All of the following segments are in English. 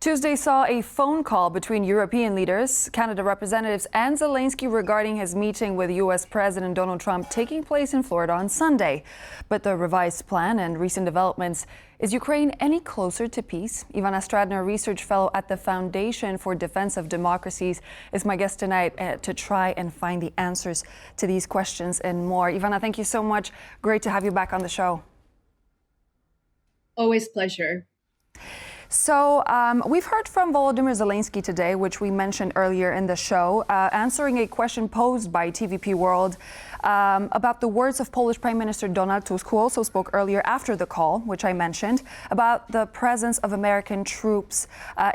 Tuesday saw a phone call between European leaders, Canada representatives, and Zelenskyy regarding his meeting with U.S. President Donald Trump taking place in Florida on Sunday. But the revised plan and recent developments, is Ukraine any closer to peace? Ivana Stradner, a research fellow at the Foundation for Defense of Democracies, is my guest tonight to try and find the answers to these questions and more. Ivana, thank you so much. Great to have you back on the show. Always pleasure. So we've heard from Volodymyr Zelenskyy today, which we mentioned earlier in the show, answering a question posed by TVP World about the words of Polish Prime Minister Donald Tusk, who also spoke earlier after the call, which I mentioned, about the presence of American troops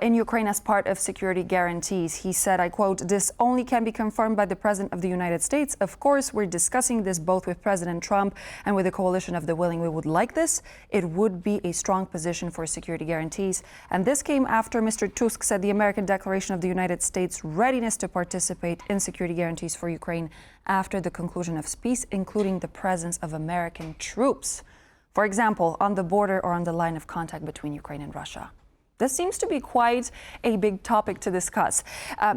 in Ukraine as part of security guarantees. He said, I quote, "This only can be confirmed by the President of the United States. Of course, we're discussing this both with President Trump and with the coalition of the willing. We would like this. It would be a strong position for security guarantees." And this came after Mr. Tusk said the American declaration of the United States' readiness to participate in security guarantees for Ukraine after the conclusion of peace, including the presence of American troops, for example, on the border or on the line of contact between Ukraine and Russia. This seems to be quite a big topic to discuss.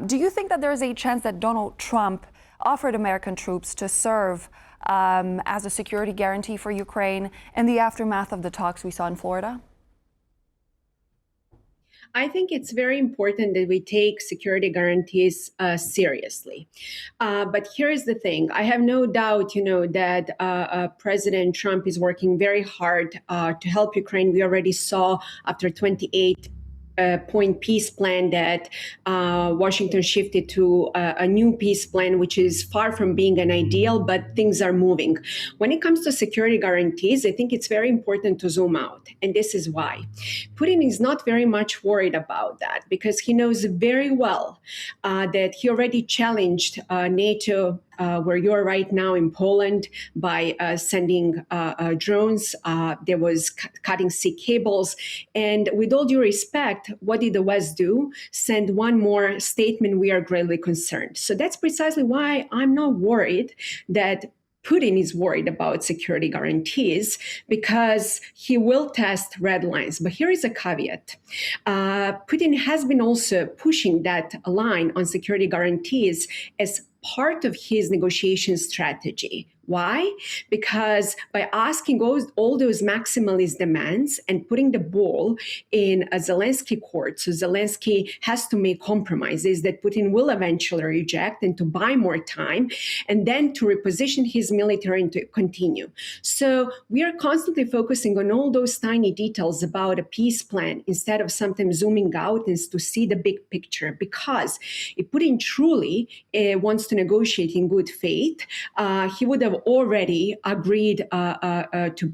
Do you think that there is a chance that Donald Trump offered American troops to serve as a security guarantee for Ukraine in the aftermath of the talks we saw in Florida? I think it's very important that we take security guarantees seriously. But here's the thing. I have no doubt, that President Trump is working very hard to help Ukraine. We already saw after 28-point peace plan that Washington shifted to a new peace plan, which is far from being an ideal, but things are moving. When it comes to security guarantees, I think it's very important to zoom out. And this is why. Putin is not very much worried about that because he knows very well that he already challenged NATO where you are right now in Poland by sending drones. There was cutting sea cables. And with all due respect, what did the West do? Send one more statement, we are greatly concerned. So that's precisely why I'm not worried that Putin is worried about security guarantees because he will test red lines. But here is a caveat. Putin has been also pushing that line on security guarantees as part of his negotiation strategy. Why? Because by asking all those maximalist demands and putting the ball in a Zelenskyy court, so Zelenskyy has to make compromises that Putin will eventually reject and to buy more time and then to reposition his military and to continue. So we are constantly focusing on all those tiny details about a peace plan instead of sometimes zooming out and to see the big picture. Because if Putin truly wants to negotiate in good faith, he would have already agreed to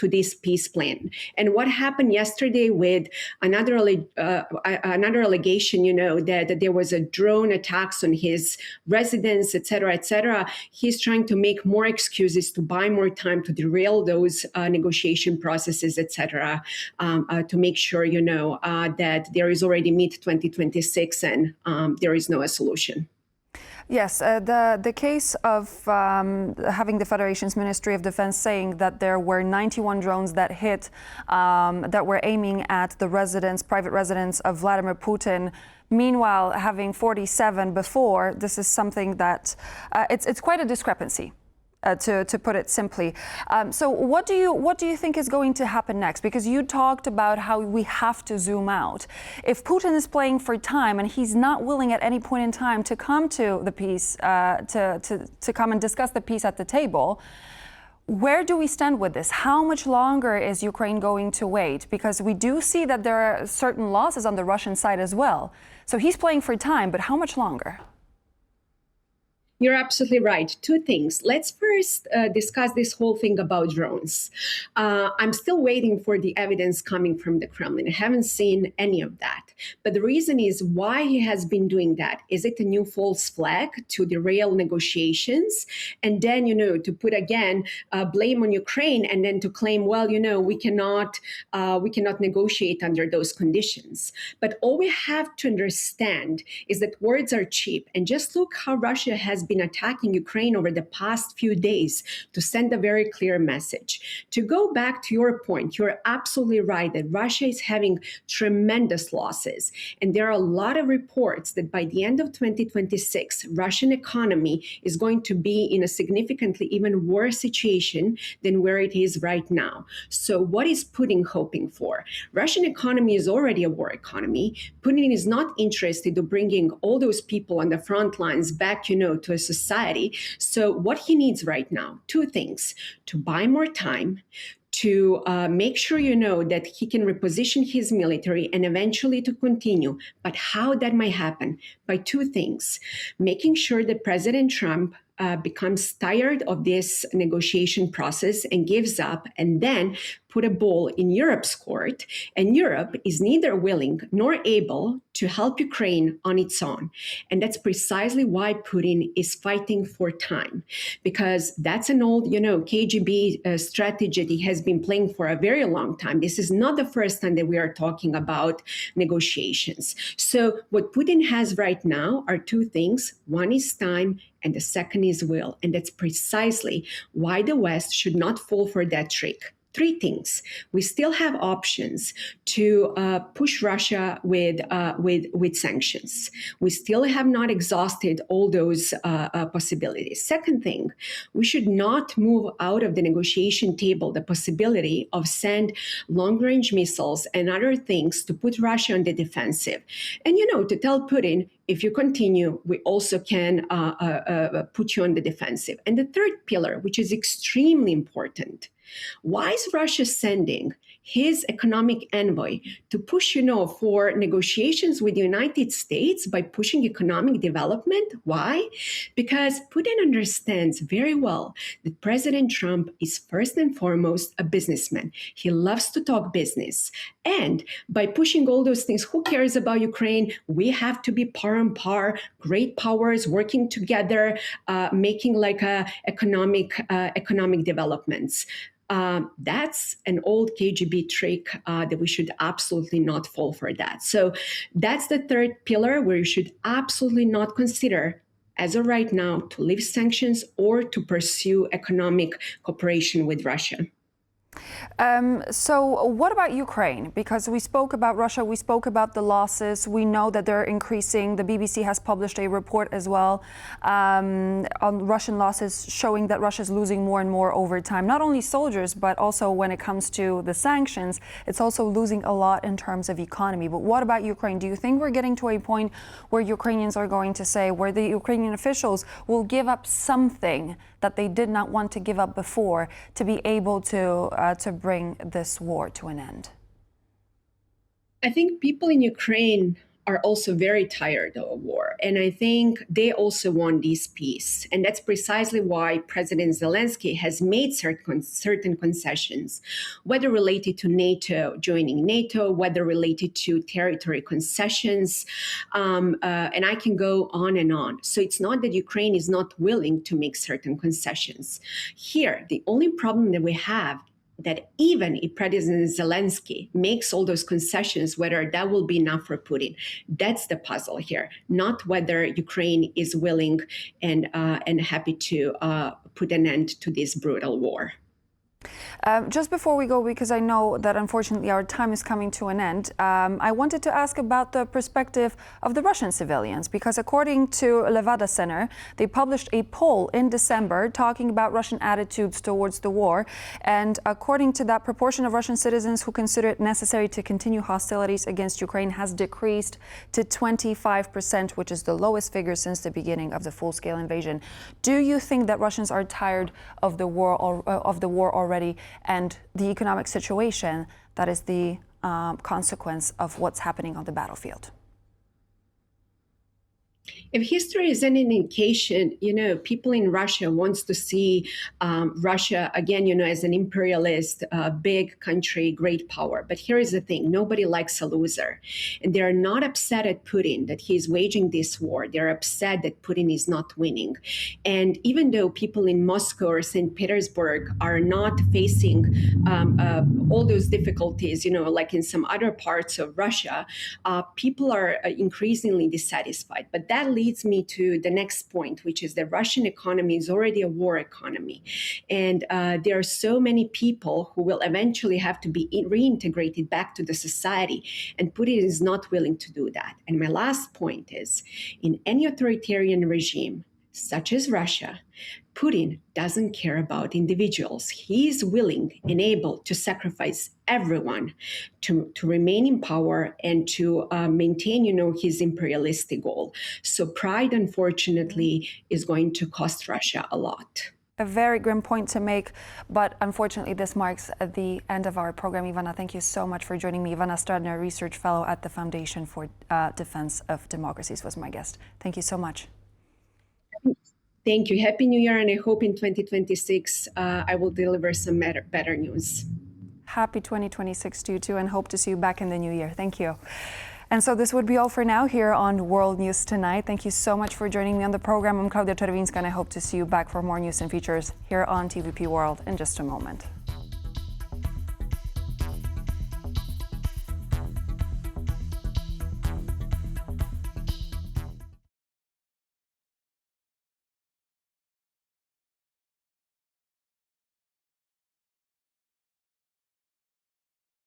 this peace plan. And what happened yesterday with another allegation, that there was a drone attacks on his residence, et cetera, he's trying to make more excuses to buy more time to derail those negotiation processes, et cetera, to make sure, that there is already mid-2026 and there is no solution. Yes, the case of having the Federation's Ministry of Defense saying that there were 91 drones that hit, that were aiming at the private residence of Vladimir Putin. Meanwhile, having 47 before, this is something that it's quite a discrepancy. To put it simply. So what do you think is going to happen next? Because you talked about how we have to zoom out. If Putin is playing for time and he's not willing at any point in time to come to the peace, to come and discuss the peace at the table, where do we stand with this? How much longer is Ukraine going to wait? Because we do see that there are certain losses on the Russian side as well. So he's playing for time, but how much longer? You're absolutely right. Two things. Let's first discuss this whole thing about drones. I'm still waiting for the evidence coming from the Kremlin. I haven't seen any of that. But the reason is why he has been doing that. Is it a new false flag to derail negotiations? And then, to put again blame on Ukraine and then to claim, well, we cannot negotiate under those conditions. But all we have to understand is that words are cheap. And just look how Russia has been attacking Ukraine over the past few days to send a very clear message. To go back to your point, you're absolutely right that Russia is having tremendous losses. And there are a lot of reports that by the end of 2026, Russian economy is going to be in a significantly even worse situation than where it is right now. So what is Putin hoping for? Russian economy is already a war economy. Putin is not interested in bringing all those people on the front lines back, to a society. So what he needs right now, two things: to buy more time, to make sure that he can reposition his military and eventually to continue. But how that might happen? By two things: making sure that President Trump becomes tired of this negotiation process and gives up, and then put a ball in Europe's court. And Europe is neither willing nor able to help Ukraine on its own. And that's precisely why Putin is fighting for time, because that's an old, KGB strategy that he has been playing for a very long time. This is not the first time that we are talking about negotiations. So what Putin has right now are two things. One is time, and the second is will. And that's precisely why the West should not fall for that trick. Three things: we still have options to push Russia with sanctions. We still have not exhausted all those possibilities. Second thing, we should not move out of the negotiation table the possibility of send long-range missiles and other things to put Russia on the defensive. And to tell Putin, if you continue, we also can put you on the defensive. And the third pillar, which is extremely important: why is Russia sending his economic envoy to push, for negotiations with the United States by pushing economic development? Why? Because Putin understands very well that President Trump is first and foremost a businessman. He loves to talk business. And by pushing all those things, who cares about Ukraine? We have to be par on par, great powers working together, making like economic developments. That's an old KGB trick that we should absolutely not fall for that. So that's the third pillar where you should absolutely not consider, as of right now, to lift sanctions or to pursue economic cooperation with Russia. So what about Ukraine? Because we spoke about Russia, we spoke about the losses. We know that they're increasing. The BBC has published a report as well on Russian losses, showing that Russia is losing more and more over time. Not only soldiers, but also when it comes to the sanctions, it's also losing a lot in terms of economy. But what about Ukraine? Do you think we're getting to a point where Ukrainians are going to say, where the Ukrainian officials will give up something that they did not want to give up before to be able to bring this war to an end? I think people in Ukraine are also very tired of war. And I think they also want this peace. And that's precisely why President Zelenskyy has made certain concessions, whether related to NATO, joining NATO, whether related to territory concessions. And I can go on and on. So it's not that Ukraine is not willing to make certain concessions. Here, the only problem that we have that even if President Zelenskyy makes all those concessions, whether that will be enough for Putin, that's the puzzle here, not whether Ukraine is willing and happy to put an end to this brutal war. Just before we go, because I know that unfortunately our time is coming to an end, I wanted to ask about the perspective of the Russian civilians, because according to Levada Center, they published a poll in December talking about Russian attitudes towards the war. And according to that, proportion of Russian citizens who consider it necessary to continue hostilities against Ukraine has decreased to 25%, which is the lowest figure since the beginning of the full-scale invasion. Do you think that Russians are tired of the war already, and the economic situation that is the consequence of what's happening on the battlefield? If history is any indication, people in Russia wants to see Russia again, as an imperialist, big country, great power. But here is the thing: nobody likes a loser, and they are not upset at Putin that he's waging this war. They're upset that Putin is not winning. And even though people in Moscow or St. Petersburg are not facing all those difficulties, like in some other parts of Russia, people are increasingly dissatisfied. But that leads me to the next point, which is the Russian economy is already a war economy. And there are so many people who will eventually have to be reintegrated back to the society. And Putin is not willing to do that. And my last point is, in any authoritarian regime, such as Russia, Putin doesn't care about individuals. He is willing and able to sacrifice everyone to remain in power and to maintain, his imperialistic goal. So pride, unfortunately, is going to cost Russia a lot. A very grim point to make, but unfortunately this marks the end of our program. Ivana, thank you so much for joining me. Ivana Stradner, Research Fellow at the Foundation for Defense of Democracies, was my guest. Thank you so much. Thank you. Happy New Year, and I hope in 2026 I will deliver some better news. Happy 2026 to you too, and hope to see you back in the new year. Thank you. And so this would be all for now here on World News Tonight. Thank you so much for joining me on the program. I'm Klaudia, Czerwińska, and I hope to see you back for more news and features here on TVP World in just a moment.